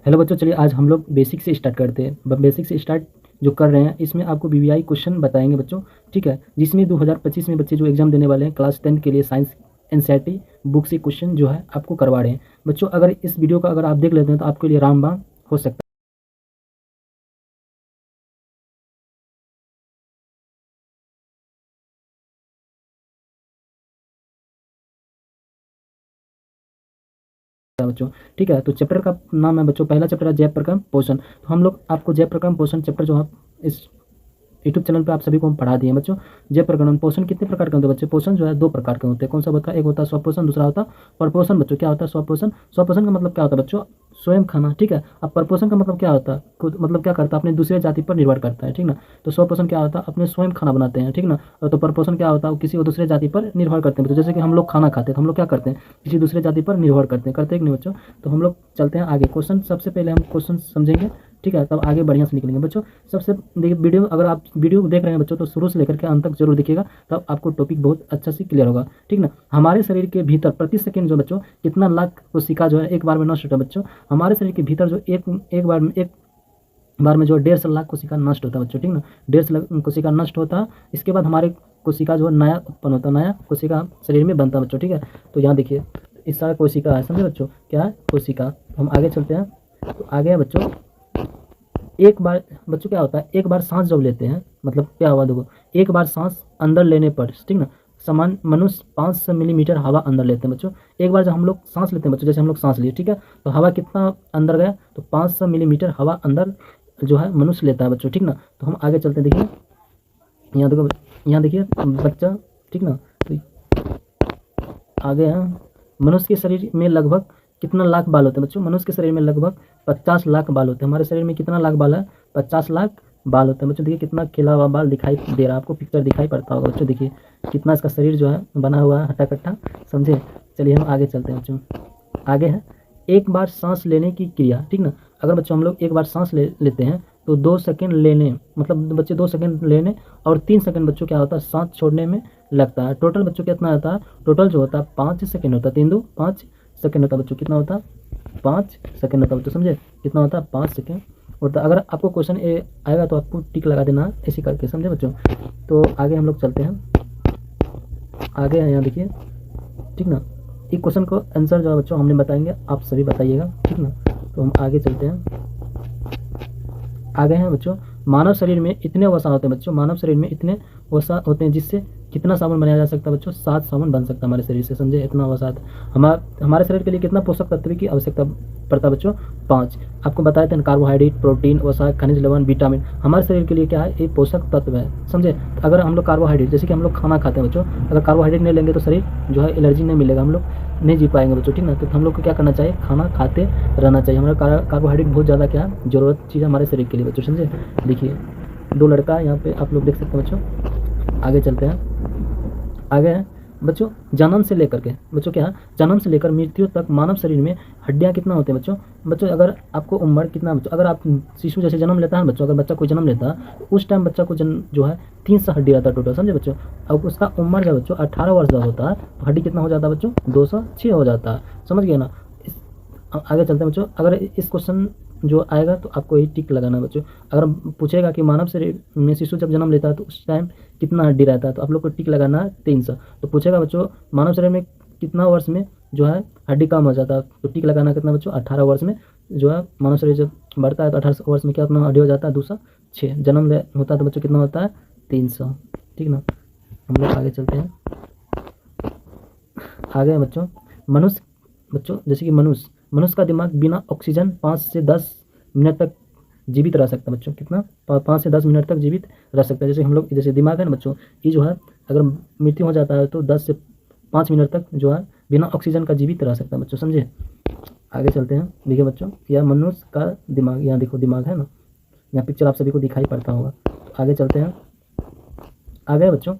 Hello बच्चों, चलिए आज हम लोग बेसिक से स्टार्ट करते हैं। बेसिक से स्टार्ट जो कर रहे हैं इसमें आपको बीबीआई क्वेश्चन बताएंगे बच्चों, ठीक है। जिसमें 2025 में बच्चे जो एग्जाम देने वाले हैं क्लास 10 के लिए साइंस एनसीईआरटी बुक से क्वेश्चन जो है आपको करवा रहे हैं बच्चों। अगर इस वीडियो का अगर आप देख लेते हैं तो आपके लिए रामबाण हो सकता है बच्चों, ठीक है। तो चैप्टर का नाम है बच्चों, पहला चैप्टर है जैव प्रक्रम पोषण। तो हम लोग आपको जैव प्रक्रम पोषण चैप्टर जो है इस यूट्यूब चैनल पे आप सभी को हम पढ़ा दिए बच्चों। जय प्रकरण पोषण कितने प्रकार के होते हैं बच्चे? पोषण जो है दो प्रकार के होते हैं। कौन सा बता? एक होता है स्वपोषण, दूसरा होता है परपोषण बच्चों। क्या होता है स्वपोषण? स्वपोषण का मतलब क्या होता है बच्चों? स्वयं खाना, ठीक है। अब परपोषण का मतलब क्या होता है? खुद मतलब क्या करता है? अपने दूसरे जाति पर निर्भर करता है, ठीक ना। तो स्वपोषण क्या होता है? अपने स्वयं खाना बनाते हैं, ठीक ना। और तो परपोषण क्या होता है? किसी और दूसरे जाति पर निर्भर करते हैं बच्चों। जैसे कि हम लोग खाना खाते हैं तो हम लोग क्या करते हैं? किसी दूसरे जाति पर निर्भर करते हैं कि नहीं बच्चों? तो हम लोग चलते हैं आगे। क्वेश्चन सबसे पहले हम क्वेश्चन समझेंगे, ठीक है, तब आगे बढ़िया से निकलेंगे बच्चों। सबसे देखिए, वीडियो अगर आप वीडियो देख रहे हैं बच्चों तो शुरू से लेकर के अंत तक जरूर देखिएगा, तब आपको टॉपिक बहुत अच्छा से क्लियर होगा, ठीक ना। हमारे शरीर के भीतर प्रति सेकंड जो बच्चों कितना लाख कोशिका जो है एक बार में नष्ट होता है बच्चों। हमारे शरीर के भीतर जो एक बार में जो 1.5 लाख कोशिका नष्ट होता है बच्चों, ठीक ना। 1.5 लाख कोशिका नष्ट होता है। इसके बाद हमारे कोशिका जो है नया उत्पन्न होता है, नया कोशिका शरीर में बनता है बच्चों, ठीक है। तो यहाँ देखिए इस सारा कोशिका है, समझे बच्चों, क्या है? कोशिका। तो हम आगे चलते हैं। तो आगे है बच्चों, एक बार बच्चों क्या होता है, एक बार सांस जब लेते हैं मतलब क्या हुआ देखो, एक बार सांस अंदर लेने पर, ठीक ना, समान मनुष्य 500 मिलीमीटर हवा अंदर लेते हैं बच्चों। एक बार जब हम लोग सांस लेते हैं बच्चों, जैसे हम लोग सांस लिए, ठीक है, तो हवा कितना अंदर गया? तो 500 मिलीमीटर हवा अंदर जो है मनुष्य लेता है बच्चों, ठीक ना। तो हम आगे चलते हैं। देखिए यहाँ देखो, यहाँ देखिए बच्चा, ठीक ना। तो आगे है, मनुष्य के शरीर में लगभग कितना लाख बाल होते हैं बच्चों? मनुष्य के शरीर में लगभग 50 लाख बाल होते हैं। हमारे शरीर में कितना लाख बाल है? 50 लाख बाल होते हैं बच्चों। देखिए कितना खिला हुआ बाल दिखाई दे रहा है आपको, पिक्चर दिखाई पड़ता होगा बच्चों। देखिए कितना इसका शरीर जो है बना हुआ है हट्टा कट्टा, समझे। चलिए हम आगे चलते हैं बच्चों। आगे है एक बार सांस लेने की क्रिया, ठीक ना। अगर बच्चों हम लोग एक बार सांस लेते हैं तो 2 सेकंड लेने, मतलब बच्चे 2 सेकंड लेने और 3 सेकंड बच्चों क्या होता है सांस छोड़ने में लगता है। टोटल बच्चों कितना होता है? टोटल जो होता है 5 सेकंड होता है। 3 2 5 सेकंड होता है बच्चों। कितना होता है? 5 सेकंड होता है बच्चों, समझे। कितना होता है? 5 सेकंड होता है। अगर आपको क्वेश्चन ए आएगा तो आपको टिक लगा देना है ऐसे करके, समझे बच्चों। तो आगे हम लोग चलते हैं। आगे है यहाँ देखिए, ठीक ना। एक क्वेश्चन को आंसर जो है बच्चों हमने बताएंगे, आप सभी बताइएगा, ठीक ना। तो हम आगे चलते हैं। आगे हैं बच्चों, मानव शरीर में इतने वसा होते हैं बच्चों, मानव शरीर में इतने वसा होते हैं जिससे कितना साबुन बनाया जा सकता है बच्चों? 7 साबुन बन सकता है हमारे शरीर से, समझे। इतना वसा है। हमारे शरीर के लिए कितना पोषक तत्व की आवश्यकता पड़ता है बच्चों? 5। आपको बताए थे कार्बोहाइड्रेट, प्रोटीन, वसा, खनिज लवण, विटामिन। हमारे शरीर के लिए क्या है? ये पोषक तत्व है, समझे। अगर हम लोग कार्बोहाइड्रेट, जैसे कि हम लोग खाना खाते हैं बच्चों, अगर कार्बोहाइड्रेट नहीं लेंगे तो शरीर जो है एनर्जी नहीं मिलेगा, हम लोग नहीं जी पाएंगे बच्चों, ठीक ना। तो हम लोग को क्या करना चाहिए? खाना खाते रहना चाहिए। हमारा कार्बोहाइड्रेट बहुत ज़्यादा क्या है? जरूरत चीज़ है हमारे शरीर के लिए बच्चों, समझे। देखिए 2 लड़का यहाँ पे आप लोग देख सकते हैं बच्चों। आगे चलते हैं। आगे है बच्चों, जन्म से लेकर के बच्चों क्या है? जन्म से लेकर मृत्यु तक मानव शरीर में हड्डियाँ कितना होते हैं बच्चों? बच्चों अगर आपको उम्र कितना बच्चों, अगर आप शिशु जैसे जन्म लेता है बच्चों, अगर बच्चा कोई जन्म लेता है उस टाइम बच्चा को जन्म जो है 300 हड्डी रहता है टोटल, समझे बच्चों। अब उसका उम्र जब बच्चों 18 वर्ष का होता है तो हड्डी कितना हो जाता है बच्चों? 206 हो जाता है, समझ गए ना। आगे चलते हैं बच्चों। अगर इस क्वेश्चन जो आएगा तो आपको ये टिक लगाना है बच्चों। अगर पूछेगा कि मानव शरीर में शिशु जब जन्म लेता है तो उस टाइम कितना हड्डी रहता है, तो आप लोग को टिक लगाना है 300। तो पूछेगा बच्चों मानव शरीर में कितना वर्ष में जो है हड्डी कम हो जाता है, तो टिक लगाना कितना बच्चों? 18 वर्ष में जो है मानव शरीर जब बढ़ता है तो 18 वर्ष में क्या कितना हड्डी हो जाता है? 206। जन्म होता है तो बच्चों कितना होता है? 300, ठीक ना। हम लोग आगे चलते हैं। आगे बच्चों, मनुष्य बच्चों जैसे कि मनुष्य का दिमाग बिना ऑक्सीजन 5 से 10 मिनट तक जीवित रह सकता है बच्चों। कितना? 5 से 10 मिनट तक जीवित रह सकता है। जैसे हम लोग जैसे दिमाग है ना बच्चों, ये जो है अगर मृत्यु हो जाता है तो 10 से 5 मिनट तक जो है बिना ऑक्सीजन का जीवित रह सकता है बच्चों, समझे। आगे चलते हैं। देखिए बच्चों, यह मनुष्य का दिमाग, यहाँ देखो दिमाग है ना, यहाँ पिक्चर आप सभी को दिखाई पड़ता होगा। आगे चलते हैं। आगे बच्चों,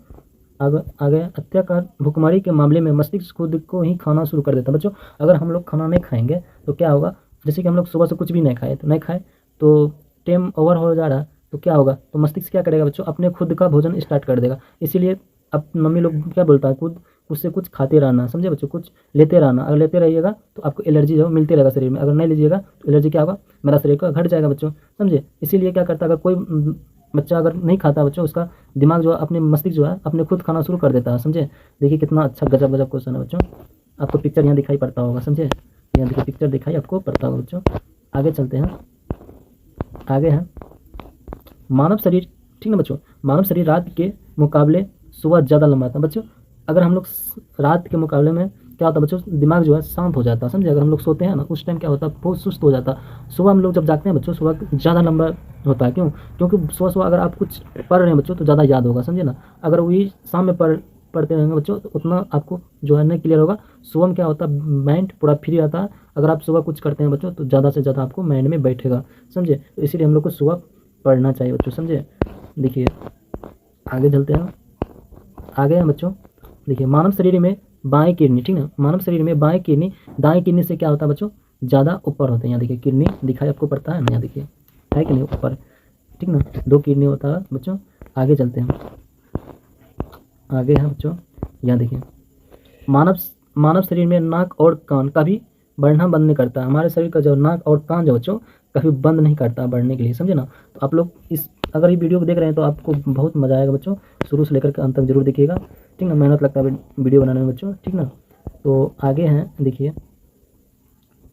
आगे हत्याकांड भुखमरी के मामले में मस्तिष्क खुद को ही खाना शुरू कर देता है बच्चों। अगर हम लोग खाना नहीं खाएंगे तो क्या होगा? जैसे कि हम लोग सुबह से कुछ भी नहीं खाए तो टाइम ओवर हो जा रहा है तो क्या होगा? तो मस्तिष्क क्या करेगा बच्चों? अपने खुद का भोजन स्टार्ट कर देगा। इसीलिए अब मम्मी लोग क्या बोलता है, खुद उससे कुछ खाते रहना, समझे बच्चों, कुछ लेते रहना। अगर लेते रहिएगा तो आपको एलर्जी जो मिलते रहेगा शरीर में, अगर नहीं लीजिएगा तो एलर्जी क्या होगा, मेरा शरीर का घट जाएगा बच्चों, समझे। इसीलिए क्या करता है, अगर कोई बच्चा अगर नहीं खाता बच्चों, उसका दिमाग जो है, अपने मस्तिष्क जो है अपने खुद खाना शुरू कर देता है, समझे। देखिए कितना अच्छा गजब गजब क्वेश्चन है बच्चों। आपको पिक्चर यहाँ दिखाई पड़ता होगा, समझे, यहाँ देखिए पिक्चर दिखाई आपको पड़ता होगा बच्चों। आगे चलते हैं, आगे है मानव शरीर, ठीक ना बच्चों। मानव शरीर रात के मुकाबले सुबह ज़्यादा लंबा था बच्चों। अगर हम लोग रात के मुकाबले में क्या होता है बच्चों, दिमाग जो है शांत हो जाता है, समझे। अगर हम लोग सोते हैं ना उस टाइम क्या होता है, बहुत सुस्त हो जाता है। सुबह हम लोग जब जागते हैं बच्चों, सुबह ज़्यादा लंबा होता है। क्यों? क्योंकि सुबह सुबह अगर आप कुछ पढ़ रहे हैं बच्चों तो ज़्यादा याद होगा, समझे ना। अगर वही शाम में पढ़ते रहेंगे बच्चों तो उतना आपको जो है नहीं क्लियर होगा। सुबह में क्या होता है, माइंड पूरा फ्री रहता है। अगर आप सुबह कुछ करते हैं बच्चों तो ज़्यादा से ज़्यादा आपको माइंड में बैठेगा, समझे। तो इसीलिए हम लोग को सुबह पढ़ना चाहिए बच्चों, समझे। देखिए आगे चलते हैं, आगे हैं बच्चों। देखिए मानव शरीर में बाएं किडनी, ठीक ना, मानव शरीर में बाएं किडनी दाएं किडनी से क्या होता है बच्चों, ज़्यादा ऊपर होते हैं। यहाँ देखिए किडनी दिखाई आपको पड़ता है ना, यहाँ देखिए है कि नहीं ऊपर, ठीक ना, 2 किडनी होता है बच्चों। आगे चलते हैं, आगे हैं बच्चों, यहाँ देखिए मानव मानव शरीर में नाक और कान कभी बढ़ना बंद नहीं करता। हमारे शरीर का जो नाक और कान जो बच्चों कभी बंद नहीं करता बढ़ने के लिए, समझे ना। तो आप लोग इस अगर ये वीडियो को देख रहे हैं तो आपको बहुत मज़ा आएगा बच्चों, शुरू से लेकर के अंत तक जरूर देखिएगा, ठीक ना। मेहनत लगता है वीडियो बनाने में बच्चों, ठीक ना। तो आगे हैं देखिए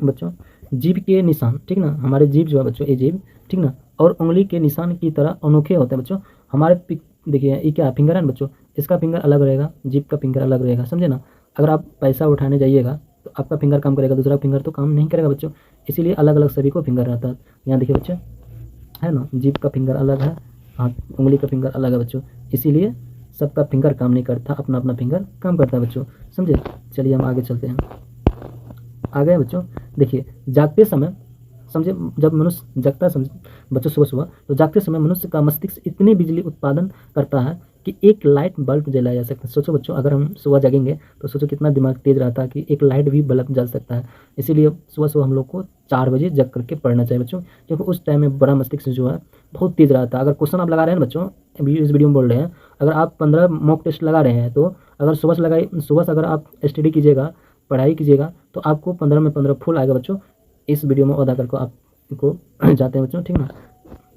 बच्चों जीभ के निशान, ठीक ना, हमारे जीभ जो है बच्चों, ये जीभ, ठीक ना, और उंगली के निशान की तरह अनोखे होते हैं बच्चों। हमारे देखिए ये क्या फिंगर है ना बच्चों, इसका फिंगर अलग रहेगा, जीभ का फिंगर अलग रहेगा, समझे ना। अगर आप पैसा उठाने जाइएगा तो आपका फिंगर काम करेगा, दूसरा फिंगर तो काम नहीं करेगा बच्चों। इसीलिए अलग अलग सभी को फिंगर रहता है। यहाँ देखिए बच्चों है ना, जीभ का फिंगर अलग है, हाथ उंगली का फिंगर अलग है बच्चों। इसीलिए सबका फिंगर काम नहीं करता, अपना अपना फिंगर काम करता है बच्चों, समझे। चलिए हम आगे चलते हैं, आगे है बच्चों। देखिए जागते समय, समझे, जब मनुष्य जगता है बच्चों सुबह सुबह, तो जागते समय मनुष्य का मस्तिष्क इतनी बिजली उत्पादन करता है कि एक लाइट बल्ब जलाया जा सकता है। सोचो बच्चों, अगर हम सुबह जागेंगे तो सोचो कितना दिमाग तेज रहता है कि एक लाइट भी बल्ब जल सकता है। इसीलिए सुबह सुबह हम लोग को 4 बजे जग करके पढ़ना चाहिए बच्चों, क्योंकि उस टाइम में बड़ा मस्तिष्क जो है बहुत तेज रहता है। अगर क्वेश्चन आप लगा रहे हैं ना बच्चों, इस वीडियो में बोल रहे हैं, अगर आप 15 मॉक टेस्ट लगा रहे हैं तो अगर सुबह से अगर आप स्टडी कीजिएगा, पढ़ाई कीजिएगा तो आपको 15 में 15 फुल आएगा बच्चों। इस वीडियो में अदा करके आपको जाते हैं बच्चों, ठीक ना।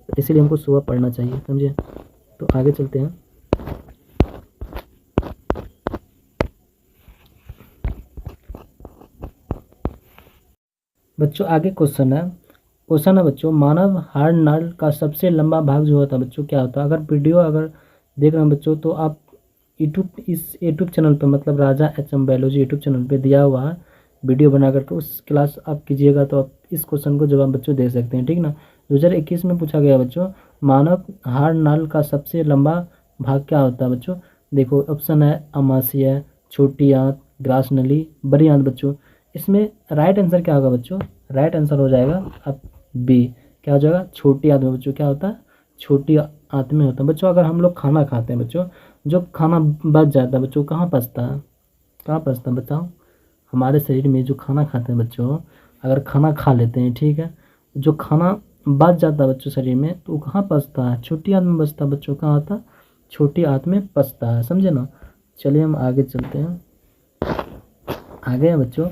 इसीलिए हमको सुबह पढ़ना चाहिए, समझे। तो आगे चलते हैं, बच्चों आगे क्वेश्चन है बच्चों, मानव हाड़ नाल का सबसे लंबा भाग जो होता है बच्चों क्या होता है। अगर वीडियो अगर देख रहे हैं बच्चों तो आप इस यूट्यूब चैनल पर, मतलब राजा HM बायोलॉजी यूट्यूब चैनल पे दिया हुआ है वीडियो बना करके, उस क्लास आप कीजिएगा तो आप इस क्वेश्चन को जवाब बच्चों दे सकते हैं, ठीक ना। 2021 में पूछा गया बच्चों, मानव हाड़ नाल का सबसे लंबा भाग क्या होता है बच्चों। देखो ऑप्शन है अमाशय, छोटी आंत, ग्रास नली, बड़ी आंत बच्चों। इसमें राइट आंसर क्या होगा बच्चों, राइट आंसर हो जाएगा अब बी, क्या हो जाएगा, छोटी आंत में बच्चों क्या होता है, छोटी आंत में होता है बच्चों। अगर हम लोग खाना खाते हैं बच्चों, जो खाना बच जाता है बच्चों कहाँ पचता है, कहाँ पचता है बताओ। हमारे शरीर में जो खाना खाते हैं बच्चों, अगर खाना खा लेते हैं, ठीक है, जो खाना बच जाता है बच्चों शरीर में तो वो कहाँ पचता है, छोटी आंत में बचता है बच्चों, कहाँ आता है, छोटी आंत में पचता है, समझे ना। चलिए हम आगे चलते हैं, आगे है बच्चों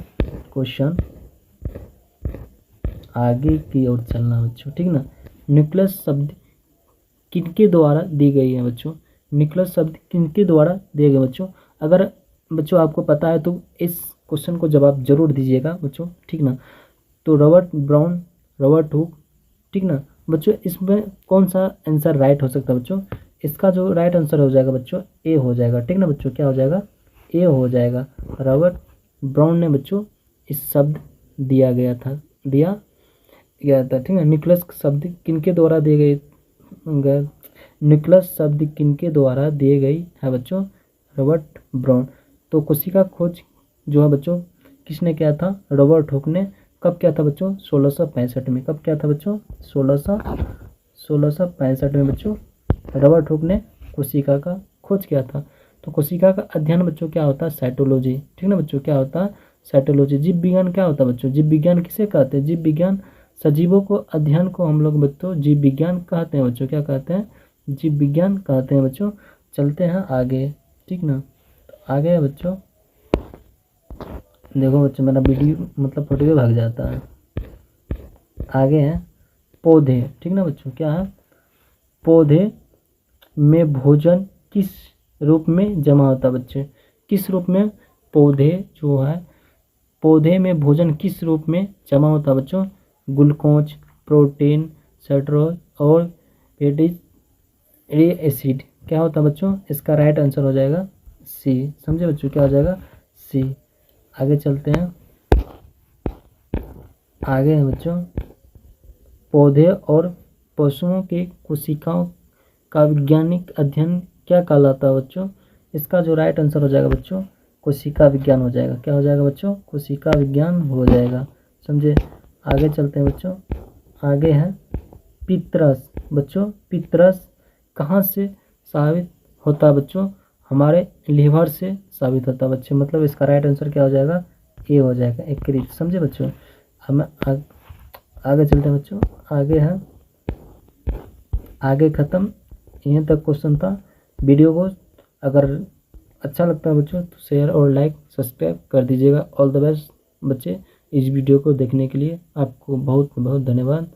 क्वेश्चन, आगे की ओर चलना बच्चों, ठीक ना। न्यूक्लियस शब्द किनके द्वारा दी गई है बच्चों, न्यूक्लियस शब्द किनके द्वारा दिए गए बच्चों। अगर बच्चों आपको पता है तो इस क्वेश्चन को जवाब जरूर दीजिएगा बच्चों, ठीक ना। तो रॉबर्ट ब्राउन, रॉबर्ट हुक, ठीक ना बच्चों। इसमें कौन सा आंसर राइट हो सकता है बच्चों, इसका जो राइट आंसर हो जाएगा बच्चों ए हो जाएगा, ठीक ना बच्चों, क्या हो जाएगा, ए हो जाएगा। रॉबर्ट ब्राउन ने बच्चों इस शब्द दिया गया था, ठीक है। न्यूक्लियस शब्द किनके द्वारा दिए गए, न्यूक्लियस शब्द किनके द्वारा दिए गई है बच्चों, रॉबर्ट ब्राउन। तो कोशिका खोज जो है बच्चों किसने किया था, रॉबर्ट हुक ने। कब किया था बच्चों, 1665 में। कब किया था बच्चों, 1665 में बच्चों रॉबर्ट हुक ने कोशिका का खोज किया था। तो कोशिका का अध्ययन बच्चों क्या होता है, साइटोलॉजी, ठीक ना बच्चों, क्या होता है, साइटोलॉजी। जीव विज्ञान क्या होता है बच्चों, जीव विज्ञान किसे कहते हैं, जीव विज्ञान सजीवों को अध्ययन को हम लोग बच्चों जीव विज्ञान कहते हैं बच्चों, क्या कहते हैं, जीव विज्ञान कहते हैं बच्चों। चलते हैं आगे, ठीक ना। तो आगे है बच्चों देखो बच्चों मेरा वीडियो मतलब फोटो भी भाग जाता है। आगे है पौधे, ठीक ना बच्चों, क्या है पौधे में भोजन किस रूप में जमा होता है बच्चे, किस रूप में पौधे जो है पौधे में भोजन किस रूप में जमा होता है बच्चों, ग्लूकोज, प्रोटीन, सेट्रोज और फैटी एसिड क्या होता है बच्चों, इसका राइट आंसर हो जाएगा सी। समझे बच्चों, क्या हो जाएगा सी। आगे चलते हैं, आगे है बच्चों पौधे और पशुओं के कोशिकाओं का वैज्ञानिक अध्ययन क्या कहलाता है बच्चों, इसका जो राइट आंसर हो जाएगा बच्चों कोशिका विज्ञान हो जाएगा। क्या हो जाएगा बच्चों, कोशिका विज्ञान हो जाएगा। समझे। आगे चलते हैं बच्चों, आगे है पितरस। बच्चों पितरस कहाँ से साबित होता है बच्चों, हमारे लीवर से साबित होता है बच्चे, मतलब इसका राइट आंसर क्या हो जाएगा ए हो जाएगा यकृत। समझे बच्चों। हम आगे चलते हैं बच्चों, आगे है आगे ख़त्म, यहीं तक क्वेश्चन था। वीडियो को अगर अच्छा लगता है बच्चों तो शेयर और लाइक सब्सक्राइब कर दीजिएगा। ऑल द बेस्ट बच्चे, इस वीडियो को देखने के लिए आपको बहुत बहुत धन्यवाद।